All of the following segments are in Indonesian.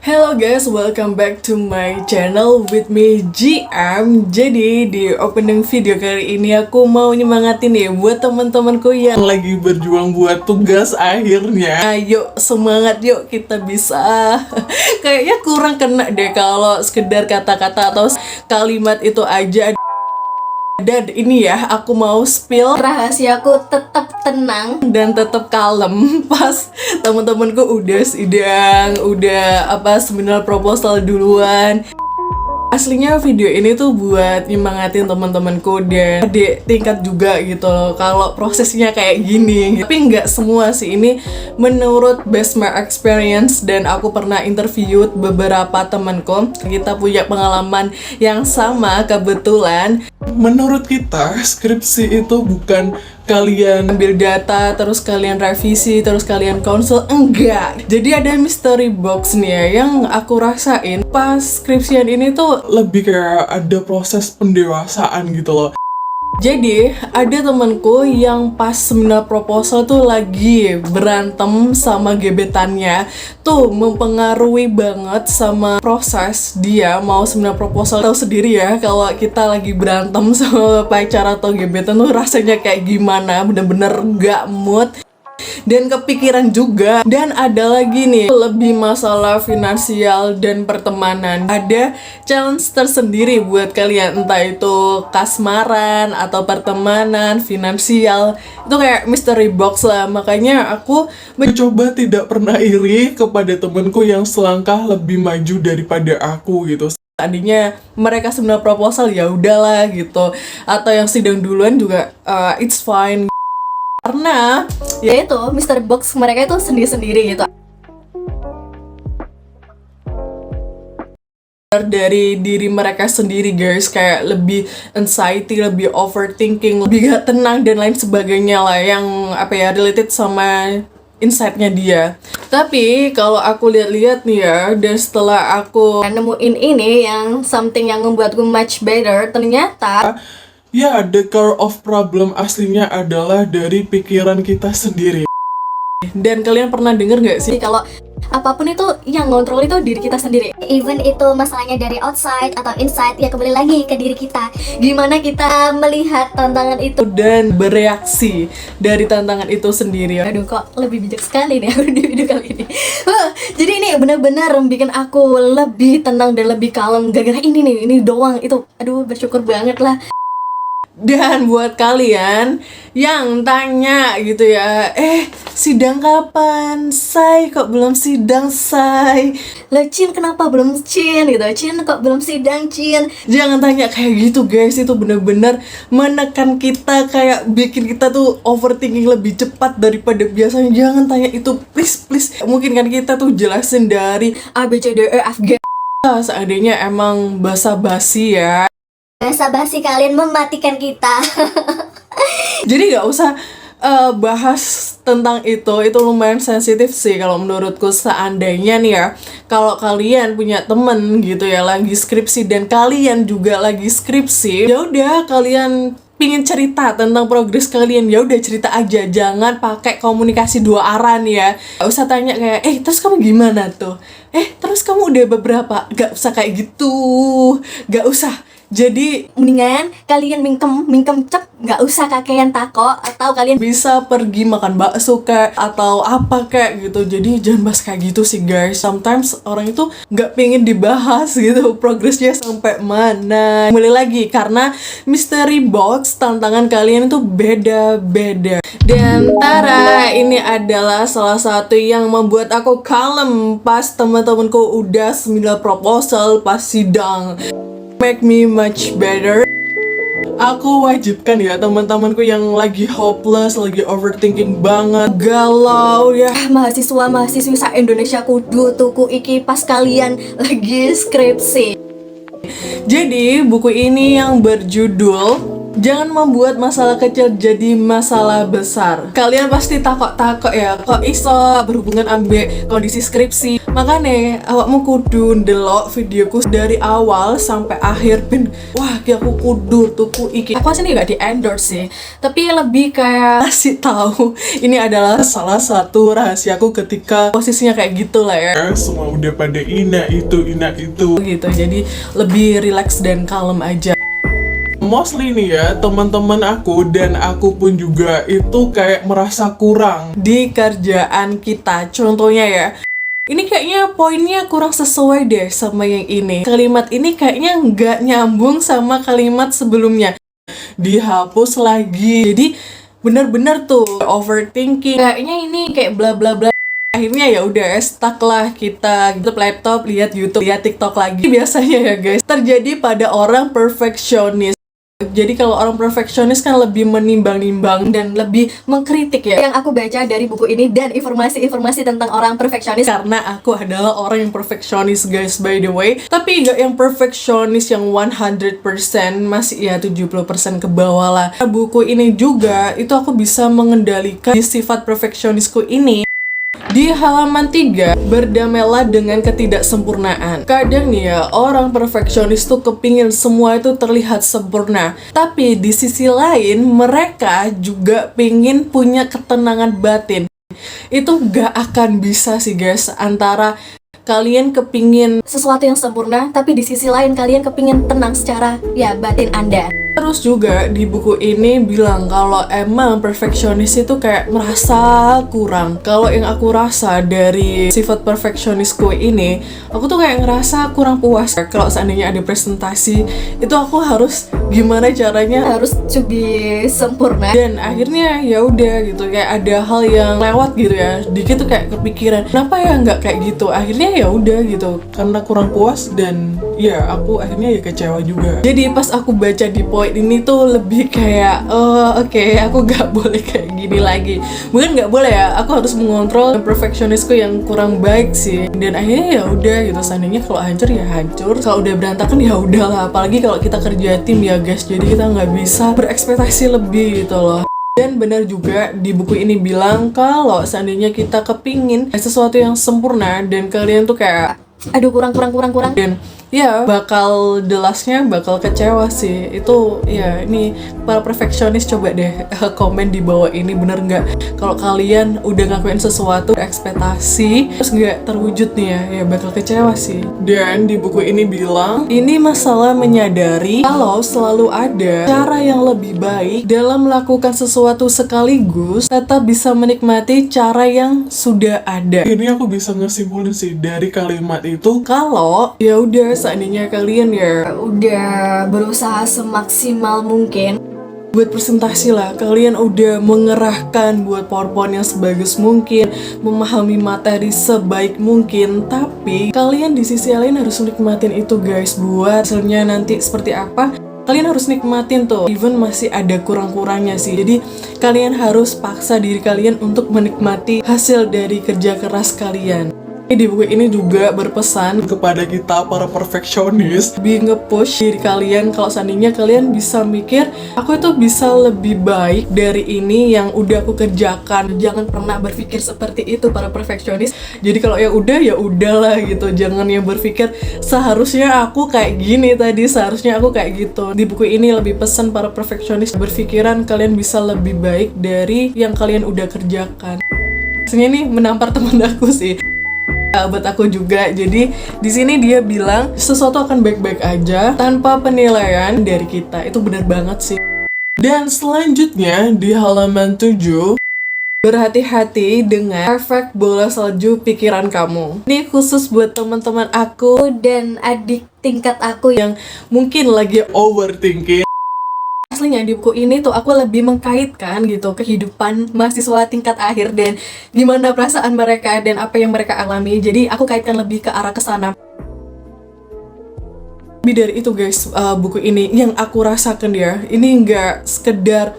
Hello guys, welcome back to my channel with me GM. Jadi di opening video kali ini aku mau nyemangatin nih buat teman-temanku yang lagi berjuang buat tugas akhirnya. Ayo semangat yuk, kita bisa. Kayaknya kurang kena deh kalau sekedar kata-kata atau kalimat itu aja. Dan ini ya, aku mau spill rahasiaku tetap tenang dan tetap kalem pas teman-temanku udah sidang, udah seminar proposal duluan. Aslinya video ini tuh buat nyemangatin teman-temanku dan adik tingkat juga gitu loh, kalau prosesnya kayak gini. Tapi nggak semua sih, ini menurut based my experience, dan aku pernah interview beberapa temanku. Kita punya pengalaman yang sama kebetulan. Menurut kita, skripsi itu bukan kalian ambil data, terus kalian revisi, terus kalian konsul. Enggak. Jadi ada mystery box nih ya, yang aku rasain pas skripsian ini tuh lebih kayak ada proses pendewasaan gitu loh. Jadi ada temanku yang pas seminar proposal tuh lagi berantem sama gebetannya. Tuh mempengaruhi banget sama proses dia mau seminar proposal. Tahu sendiri ya kalau kita lagi berantem sama pacar atau gebetan tuh rasanya kayak gimana, bener-bener gak mood dan kepikiran juga. Dan ada lagi nih, lebih masalah finansial dan pertemanan. Ada challenge tersendiri buat kalian, entah itu kasmaran atau pertemanan, finansial. Itu kayak mystery box lah. Makanya aku mencoba tidak pernah iri kepada temanku yang selangkah lebih maju daripada aku gitu. Tadinya mereka seminar proposal ya udahlah gitu, atau yang sidang duluan juga it's fine. Karena ya itu mystery box mereka itu sendiri-sendiri gitu. Dari diri mereka sendiri guys, kayak lebih anxiety, lebih overthinking, lebih gak tenang dan lain sebagainya lah, yang related sama insight-nya dia. Tapi kalau aku lihat-lihat nih ya, dan setelah aku nemuin ini yang something yang membuatku much better, ternyata ya, the core of problem aslinya adalah dari pikiran kita sendiri. Dan kalian pernah denger gak sih kalau apapun itu yang ngontrol itu diri kita sendiri. Even itu masalahnya dari outside atau inside, ya kembali lagi ke diri kita. Gimana kita melihat tantangan itu dan bereaksi dari tantangan itu sendiri. Aduh, kok lebih bijak sekali nih aku di video kali ini. Jadi ini benar-benar bikin aku lebih tenang dan lebih kalem gara-gara ini doang. Itu aduh, bersyukur banget lah. Dan buat kalian yang tanya gitu ya, sidang kapan? Say, kok belum sidang, Say? Lah Cin, kenapa belum Cin? Gitu, Cin kok belum sidang, Cin? Jangan tanya kayak gitu guys, itu bener-bener menekan kita, kayak bikin kita tuh overthinking lebih cepat daripada biasanya. Jangan tanya itu, please. Mungkin kan kita tuh jelasin dari A, B, C, D, E, F, G. Seandainya emang basa-basi ya. Basa-basi kalian mematikan kita. Jadi gak usah bahas tentang itu lumayan sensitif sih kalau menurutku. Seandainya nih ya, kalau kalian punya temen gitu ya lagi skripsi dan kalian juga lagi skripsi, ya udah, kalian pingin cerita tentang progres kalian, ya udah cerita aja, jangan pakai komunikasi dua arah nih ya. Gak usah tanya kayak terus kamu gimana tuh, terus kamu udah beberapa, gak usah kayak gitu, gak usah. Jadi mendingan kalian mingkem cep, nggak usah kakean tako, atau kalian bisa pergi makan bakso kayak atau apa kayak gitu. Jadi jangan bahas kayak gitu sih guys. Sometimes orang itu nggak pengen dibahas gitu progresnya sampai mana. Mulai lagi karena mystery box tantangan kalian itu beda-beda. Dan tara, ini adalah salah satu yang membuat aku kalem pas teman-temanku udah seminar proposal, pas sidang. Make me much better. Aku wajibkan ya teman-temanku yang lagi hopeless, lagi overthinking banget, galau ya, mahasiswa-mahasiswi sa Indonesia kudu tuku iki pas kalian lagi skripsi. Jadi buku ini yang berjudul Jangan membuat masalah kecil jadi masalah besar. Kalian pasti takok-takok ya, kok iso berhubungan ambek kondisi skripsi. Makanya awakmu kudu ndelok videoku dari awal sampai akhir ben wah ki aku kudu tuku iki. Aku sini gak di endorse sih, tapi lebih kayak Kasih tahu ini adalah salah satu rahasiaku ketika posisinya kayak gitu lah ya. Semua udah pada ina itu Gitu. Jadi lebih relax dan kalem aja. mostly nih ya, teman-teman aku dan aku pun juga itu kayak merasa kurang. Di kerjaan kita, contohnya ya, ini kayaknya poinnya kurang sesuai deh sama yang ini. Kalimat ini kayaknya nggak nyambung sama kalimat sebelumnya. Dihapus lagi. Jadi benar-benar tuh overthinking. Kayaknya ini kayak bla bla bla. Akhirnya ya udah stuck lah kita gitu laptop, lihat YouTube, lihat TikTok lagi. Biasanya ya guys, terjadi pada orang perfeksionis. Jadi kalau orang perfeksionis kan lebih menimbang-nimbang dan lebih mengkritik ya. Yang aku baca dari buku ini dan informasi-informasi tentang orang perfeksionis. karena aku adalah orang yang perfeksionis guys by the way. Tapi nggak yang perfeksionis yang 100%, masih ya 70% ke bawah lah. Buku ini juga itu aku bisa mengendalikan sifat perfeksionisku ini. Di halaman 3, berdamailah dengan ketidaksempurnaan. Kadang nih ya, orang perfeksionis tuh kepingin semua itu terlihat sempurna. Tapi di sisi lain, mereka juga pingin punya ketenangan batin. Itu gak akan bisa sih guys, antara kalian kepingin Sesuatu yang sempurna, tapi di sisi lain kalian kepingin tenang secara ya batin Anda. Terus juga di buku ini bilang kalau emang perfeksionis itu kayak merasa kurang. Kalau yang aku rasa dari sifat perfeksionisku ini, aku tuh kayak ngerasa kurang puas. Kalau seandainya ada presentasi, itu aku harus gimana caranya Harus to be sempurna. dan akhirnya ya udah gitu, kayak ada hal yang lewat gitu ya, dikit tuh kayak kepikiran kenapa ya nggak kayak gitu. Akhirnya ya udah gitu, karena kurang puas dan ya aku akhirnya ya kecewa juga. Jadi pas aku baca di poin ini tuh lebih kayak oke, aku nggak boleh kayak gini lagi. Mungkin nggak boleh ya, aku harus mengontrol perfeksionisku yang kurang baik sih. Dan akhirnya ya udah gitu, seandainya kalau hancur ya hancur, kalau udah berantakan ya udahlah. Apalagi kalau kita kerja tim ya guys, jadi kita nggak bisa berekspektasi lebih gitu loh. Dan benar juga di buku ini bilang kalau seandainya kita kepingin sesuatu yang sempurna dan kalian tuh kayak Aduh kurang. dan ya bakal delasnya bakal kecewa sih. Itu ya ini para perfeksionis coba deh komen di bawah ini, bener nggak kalau kalian udah ngakuin sesuatu ekspektasi terus nggak terwujud nih ya bakal kecewa sih. Dan di buku ini bilang ini masalah menyadari kalau selalu ada cara yang lebih baik dalam melakukan sesuatu sekaligus tetap bisa menikmati cara yang sudah ada. Ini aku bisa ngesimpulin sih dari kalimat itu. Kalau ya udah seandainya kalian ya Udah berusaha semaksimal mungkin. buat presentasi lah, kalian udah mengerahkan buat PowerPoint yang sebagus mungkin, memahami materi sebaik mungkin, tapi kalian di sisi lain harus nikmatin itu guys. Buat hasilnya nanti seperti apa, kalian harus nikmatin tuh, even masih ada kurang-kurangnya sih. Jadi kalian harus paksa diri kalian untuk menikmati hasil dari kerja keras kalian. Di buku ini juga berpesan Kepada kita para perfeksionis, lebih nge-push diri kalian kalau seandainya kalian bisa mikir aku itu bisa lebih baik dari ini yang udah aku kerjakan. Jangan pernah berpikir seperti itu para perfeksionis. Jadi kalau ya udahlah gitu, jangan yang berpikir seharusnya aku kayak gini tadi, seharusnya aku kayak gitu. Di buku ini lebih pesan para perfeksionis berpikiran kalian bisa lebih baik dari yang kalian udah kerjakan. Maksudnya nih menampar teman aku sih, sahabat aku juga. Jadi di sini dia bilang sesuatu akan baik-baik aja tanpa penilaian dari kita. Itu benar banget sih. Dan selanjutnya di halaman 7, berhati-hati dengan efek bola salju pikiran kamu. Ini khusus buat teman-teman aku Dan adik tingkat aku yang mungkin lagi overthinking. aslinya di buku ini tuh aku lebih mengkaitkan gitu kehidupan mahasiswa tingkat akhir dan gimana perasaan mereka dan apa yang mereka alami. Jadi aku kaitkan lebih ke arah kesana. lebih dari itu guys. Buku ini yang aku rasakan ya, ini nggak sekedar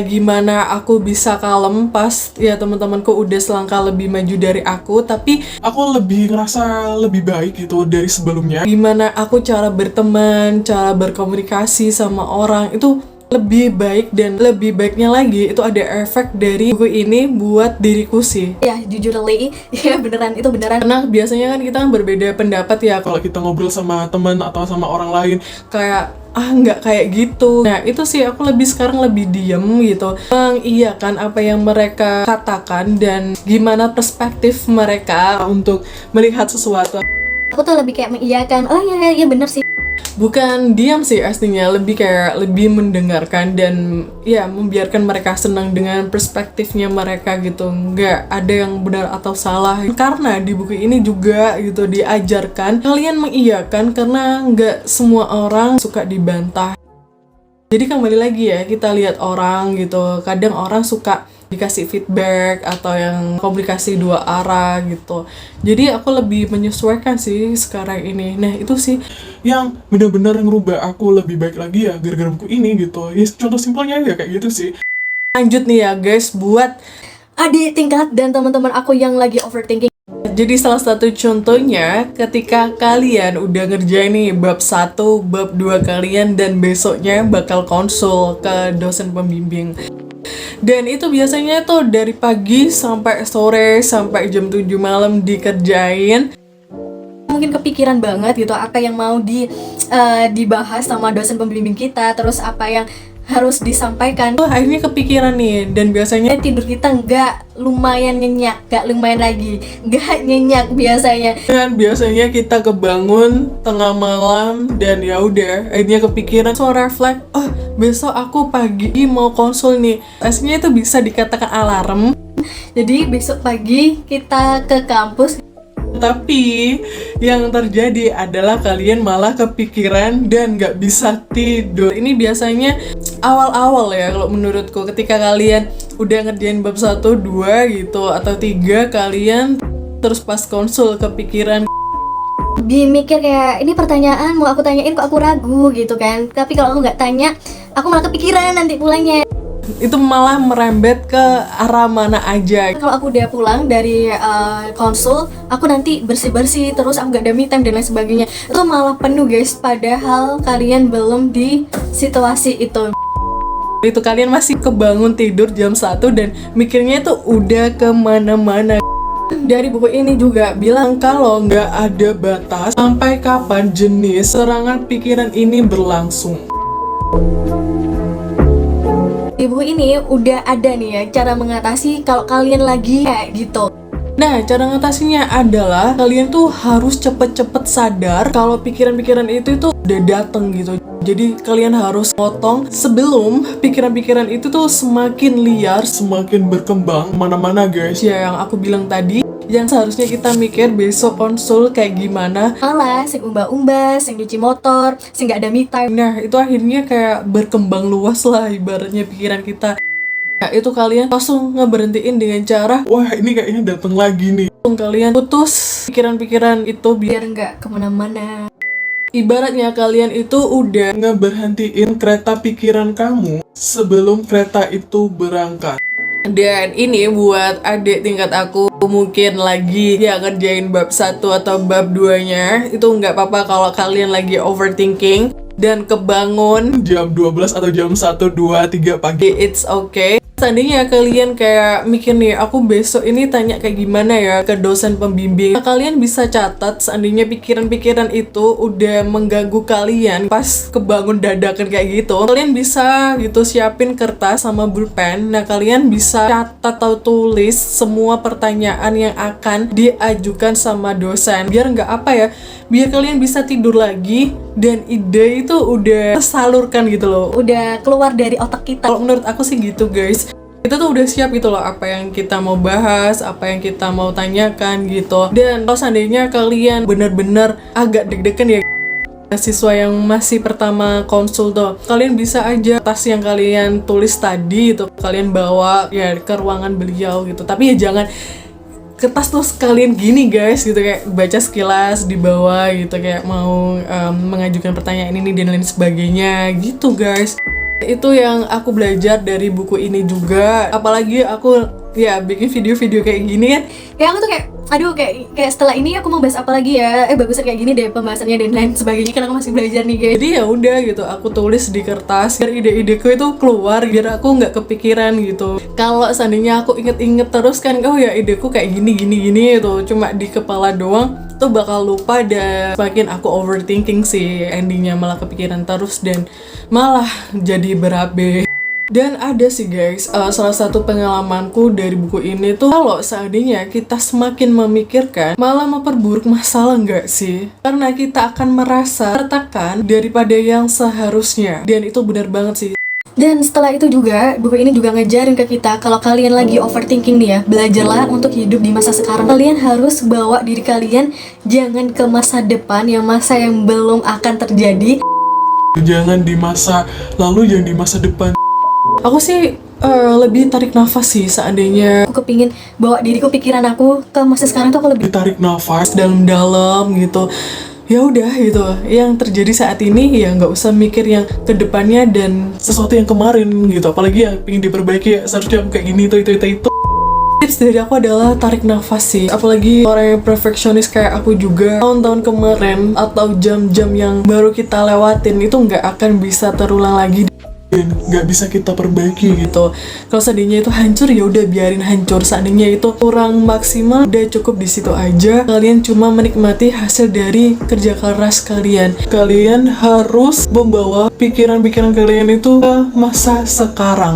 gimana aku bisa kalem pas ya teman-temanku udah selangkah lebih maju dari aku, tapi Aku lebih ngerasa lebih baik gitu dari sebelumnya. gimana aku cara berteman, cara berkomunikasi sama orang itu lebih baik, dan lebih baiknya lagi itu ada efek dari buku ini buat diriku sih. Ya jujur Lei, ya beneran, itu beneran. Karena biasanya kan kita berbeda pendapat ya, Kalau kita ngobrol sama teman atau sama orang lain, kayak nggak kayak gitu. Nah itu sih aku sekarang lebih diem gitu, mengiyakan apa yang mereka katakan dan gimana perspektif mereka untuk melihat sesuatu. Aku tuh lebih kayak mengiyakan, oh iya bener sih. Bukan diam sih aslinya, lebih mendengarkan dan ya membiarkan mereka senang dengan perspektifnya mereka gitu. Nggak ada yang benar atau salah, karena di buku ini juga gitu diajarkan kalian mengiyakan karena nggak semua orang suka dibantah. Jadi kembali lagi ya, kita lihat orang gitu, kadang orang suka dikasih feedback atau yang komunikasi dua arah gitu. Jadi aku lebih menyesuaikan sih sekarang ini. Nah itu sih yang benar-benar ngerubah aku lebih baik lagi ya gara-gara buku ini gitu. Ya contoh simpelnya ya kayak gitu sih. lanjut nih ya guys, buat Adik tingkat dan teman-teman aku yang lagi overthinking. jadi salah satu contohnya ketika kalian udah ngerjain nih bab 1, bab 2 kalian dan besoknya bakal konsul ke dosen pembimbing. Dan itu biasanya tuh dari pagi sampai sore sampai jam 7 malam dikerjain. Mungkin kepikiran banget gitu apa yang mau dibahas sama dosen pembimbing kita, terus apa yang harus disampaikan. Tuh akhirnya kepikiran nih, dan biasanya Tidur kita nggak lumayan nyenyak, nggak lumayan lagi, nggak nyenyak biasanya. biasanya kita kebangun tengah malam dan ya udah akhirnya kepikiran, so reflect, oh besok aku pagi mau konsul nih. Aslinya itu bisa dikatakan alarm, Jadi besok pagi kita ke kampus. tapi yang terjadi adalah kalian malah kepikiran dan nggak bisa tidur. Ini biasanya awal-awal ya kalau menurutku, ketika kalian udah ngerjain bab 1, 2 gitu atau 3 kalian terus pas konsul kepikiran. Mikir kayak, ini pertanyaan mau aku tanyain kok aku ragu gitu kan. Tapi kalau aku nggak tanya, aku malah kepikiran nanti pulangnya. Itu malah merembet ke arah mana aja. Kalau aku udah pulang dari konsul, aku nanti bersih-bersih, terus aku gak ada me time dan lain sebagainya. Itu malah penuh guys, padahal kalian belum di situasi itu. Itu kalian masih kebangun tidur jam 1 dan mikirnya itu udah kemana-mana. Dari buku ini juga bilang kalau nggak ada batas sampai kapan jenis serangan pikiran ini berlangsung. Di buku ini udah ada nih ya cara mengatasi kalau kalian lagi kayak gitu. Nah, cara ngatasinya adalah kalian tuh harus cepet-cepet sadar kalau pikiran-pikiran itu tuh udah dateng gitu. Jadi kalian harus potong sebelum pikiran-pikiran itu tuh semakin liar, Semakin berkembang mana-mana guys. ya yang aku bilang tadi, yang seharusnya kita mikir besok konsul kayak gimana. Malah sing umbah-umbah, sing nyuci motor, sing gak ada me time. Nah, itu akhirnya kayak berkembang luas lah ibaratnya pikiran kita. Nah, itu kalian langsung ngeberhentiin dengan cara Wah ini kayaknya datang lagi nih. langsung kalian putus pikiran-pikiran itu biar Biar nggak kemana-mana. ibaratnya kalian itu udah Ngeberhentiin kereta pikiran kamu sebelum kereta itu berangkat. Dan ini buat adik tingkat aku mungkin lagi ya ngerjain bab 1 atau bab 2-nya, itu nggak apa-apa kalau kalian lagi overthinking dan kebangun, Jam 12 atau jam 1, 2, 3 pagi. it's okay. Seandainya kalian kayak mikir nih, aku besok ini tanya kayak gimana ya ke dosen pembimbing. Nah, kalian bisa catat seandainya pikiran-pikiran itu udah mengganggu kalian pas kebangun dadakan kayak gitu. Kalian bisa gitu siapin kertas sama pulpen. Nah, kalian bisa catat atau tulis semua pertanyaan yang akan diajukan sama dosen. Biar nggak apa ya, biar kalian bisa tidur lagi dan ide itu udah tersalurkan gitu loh. Udah keluar dari otak kita. Kalau menurut aku sih gitu guys, kita tuh udah siap gitu loh apa yang kita mau bahas, apa yang kita mau tanyakan gitu. Dan kalau seandainya kalian bener-bener agak deg-degan ya, siswa yang masih pertama konsul tuh, kalian bisa aja tas yang kalian tulis tadi itu kalian bawa ya ke ruangan beliau gitu. Tapi ya jangan kertas tuh sekalian gini guys gitu, kayak baca sekilas di bawah gitu, kayak mau mengajukan pertanyaan ini dan lain sebagainya gitu guys. Itu yang aku belajar dari buku ini juga. Apalagi aku ya bikin video-video kayak gini kan. Kayak aku tuh kayak aduh kayak setelah ini aku mau bahas apa lagi ya, bagusnya kayak gini deh pembahasannya dan lain sebagainya, kan aku masih belajar nih guys. Jadi ya udah gitu, aku tulis di kertas biar ide-ideku itu keluar, biar aku nggak kepikiran gitu. Kalau seandainya aku inget-inget terus kan, oh ya ideku kayak gini gitu, cuma di kepala doang, tuh bakal lupa dan semakin aku overthinking sih, endingnya malah kepikiran terus dan malah jadi berabe. Dan ada sih guys, salah satu pengalamanku dari buku ini tuh, kalau seandainya kita semakin memikirkan malah memperburuk masalah nggak sih? Karena kita akan merasa tertekan daripada yang seharusnya, dan itu benar banget sih. Dan setelah itu juga, buku ini juga ngajarin ke kita kalau kalian lagi overthinking nih ya, belajarlah untuk hidup di masa sekarang. Kalian harus bawa diri kalian jangan ke masa depan, yang masa yang belum akan terjadi. Jangan di masa lalu, jangan di masa depan. Aku sih lebih tarik nafas sih seandainya Aku kepingin bawa diriku, pikiran aku ke masa sekarang tuh aku lebih Tarik nafas. dalam-dalam gitu. Ya udah gitu, yang terjadi saat ini ya nggak usah mikir yang kedepannya dan Sesuatu yang kemarin gitu. Apalagi yang pengen diperbaiki, ya seharusnya kayak gini, itu. tips dari aku adalah tarik nafas sih. Apalagi orang yang perfeksionis kayak aku juga, tahun-tahun kemarin atau jam-jam yang baru kita lewatin itu nggak akan bisa terulang lagi Dan nggak bisa kita perbaiki gitu. gitu. Kalau seandainya itu hancur ya udah biarin hancur. Seandainya itu kurang maksimal, udah cukup di situ aja. Kalian cuma menikmati hasil dari kerja keras kalian. Kalian harus membawa pikiran-pikiran kalian itu ke masa sekarang.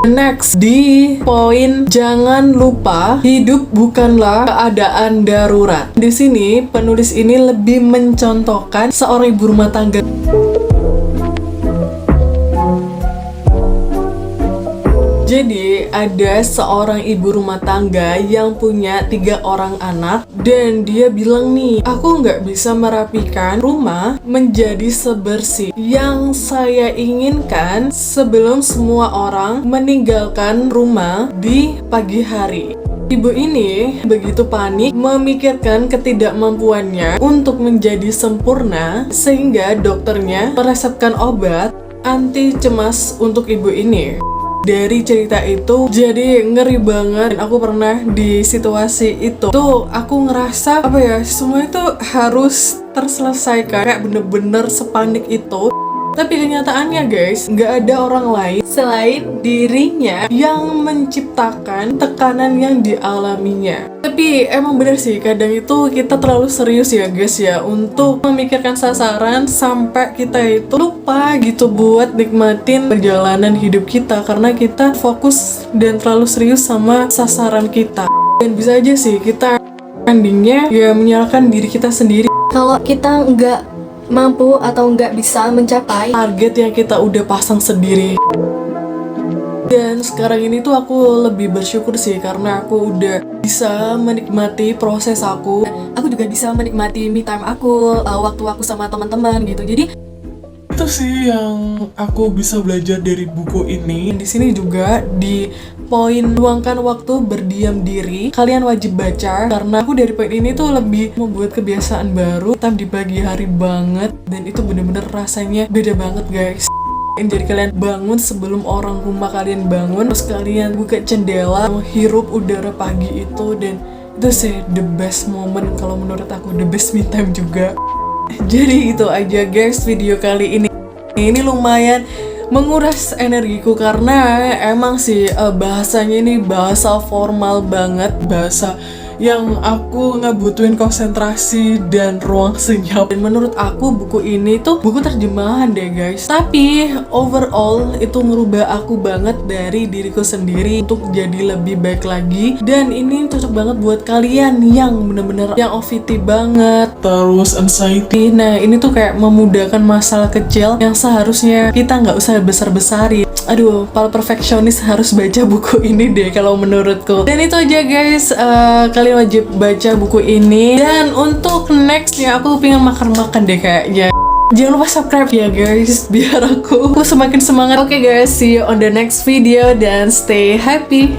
Next, di poin jangan lupa hidup bukanlah keadaan darurat. Di sini penulis ini lebih mencontohkan seorang ibu rumah tangga. Jadi ada seorang ibu rumah tangga yang punya 3 orang anak, dan dia bilang nih, aku nggak bisa merapikan rumah menjadi sebersih yang saya inginkan sebelum semua orang meninggalkan rumah di pagi hari. Ibu ini begitu panik memikirkan ketidakmampuannya untuk menjadi sempurna, sehingga dokternya meresepkan obat anti cemas untuk ibu ini. Dari cerita itu jadi ngeri banget, dan aku pernah di situasi itu tuh. Aku ngerasa apa ya, semua itu harus terselesaikan, kayak bener-bener sepanik itu. Tapi kenyataannya guys, nggak ada orang lain selain dirinya yang menciptakan tekanan yang dialaminya. Tapi emang bener sih, kadang itu kita terlalu serius ya guys ya untuk memikirkan sasaran, sampai kita itu lupa gitu buat nikmatin perjalanan hidup kita karena kita fokus dan terlalu serius sama sasaran kita. Dan bisa aja sih kita endingnya ya menyalahkan diri kita sendiri kalau kita nggak mampu atau nggak bisa mencapai target yang kita udah pasang sendiri. Dan sekarang ini tuh aku lebih bersyukur sih karena aku udah bisa menikmati proses aku. Aku juga bisa menikmati me time aku, waktu aku sama teman-teman gitu. Jadi Itu sih yang aku bisa belajar dari buku ini. di sini juga di poin luangkan waktu berdiam diri, kalian wajib baca, karena aku dari poin ini tuh lebih membuat kebiasaan baru time di pagi hari banget, dan itu bener-bener rasanya beda banget guys. Jadi kalian bangun sebelum orang rumah kalian bangun, terus kalian buka jendela, menghirup udara pagi itu, dan itu sih the best moment kalau menurut aku, the best me time juga. Jadi itu aja guys video kali ini. Ini lumayan menguras energiku karena emang sih bahasanya ini bahasa formal banget, bahasa yang aku ngebutuhin konsentrasi dan ruang senyap. Dan menurut aku buku ini tuh buku terjemahan deh guys, tapi overall itu ngerubah aku banget dari diriku sendiri untuk jadi lebih baik lagi. Dan ini cocok banget buat kalian yang bener-bener yang OVT banget, Terus anxiety. nah ini tuh kayak memudahkan masalah kecil yang seharusnya kita nggak usah besar-besarin. Aduh, para perfeksionis harus baca buku ini deh kalau menurutku. Dan itu aja guys, kalian wajib baca buku ini. Dan untuk nextnya aku pengen makan-makan deh kayaknya. Jangan lupa subscribe ya guys, biar aku semakin semangat. Oke guys, see you on the next video dan stay happy.